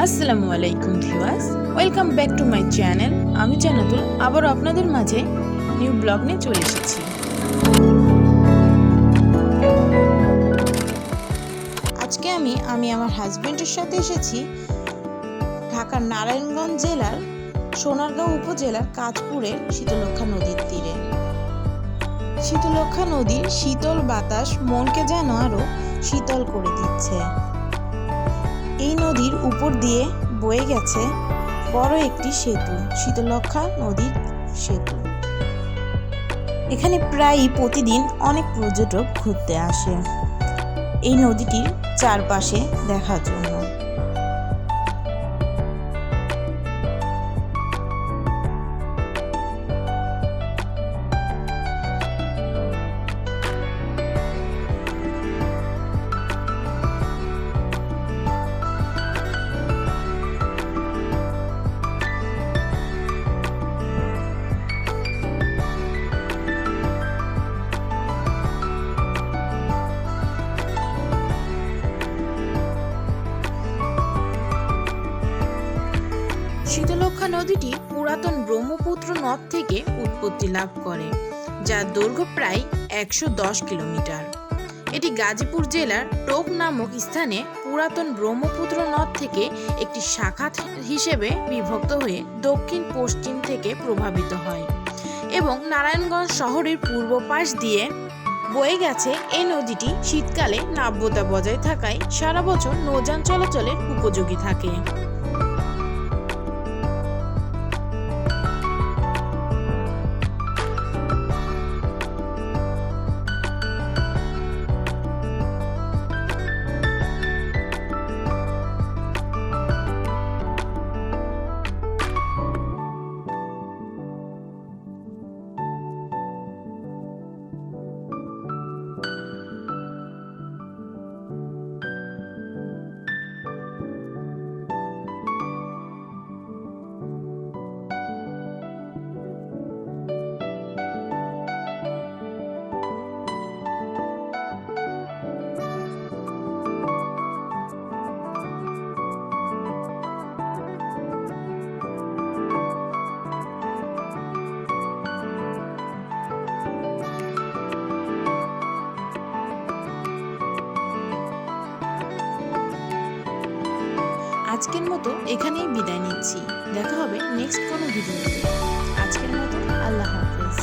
আসসালামু আলাইকুম viewers, welcome back to my channel. আমি জান্নাতুল আবার আপনাদের মাঝে নিউ ব্লগ নিয়ে চলে এসেছি। আজকে আমি আমার হাজবেন্ডের সাথে এসেছি ঢাকার নারায়ণগঞ্জ জেলার সোনারগাঁও উপজেলার কাঁচপুরের শীতলক্ষ্যা নদীর তীরে। শীতলক্ষ্যা নদীর শীতল বাতাস মনকে যেন আরো শীতল করে দিচ্ছে। এই নদীর উপর দিয়ে বয়ে গেছে বড় একটি সেতু, শীতলক্ষ্যা নদীর সেতু। এখানে প্রায়ই প্রতিদিন অনেক পর্যটক ঘুরতে আসে এই নদীটির চারপাশে দেখার জন্য। শীতলক্ষ্যা নদীটি পুরাতন ব্রহ্মপুত্র নদ থেকে উৎপত্তি লাভ করে, যার দৈর্ঘ্য প্রায় 110 কিলোমিটার। এটি গাজীপুর জেলার টোপ নামক স্থানে পুরাতন ব্রহ্মপুত্র নদ থেকে একটি শাখা হিসেবে বিভক্ত হয়ে দক্ষিণ পশ্চিম থেকে প্রভাবিত হয় এবং নারায়ণগঞ্জ শহরের পূর্ব পাশ দিয়ে বয়ে গেছে। এই নদীটি শীতকালে নাব্যতা বজায় থাকায় সারা বছর নৌযান চলাচলের উপযোগী থাকে। আজকের মতো এখানেই বিদায় নিচ্ছি। দেখা হবে নেক্সট কোনো ভিডিওতে। আজকের মতো আল্লাহ হাফেজ।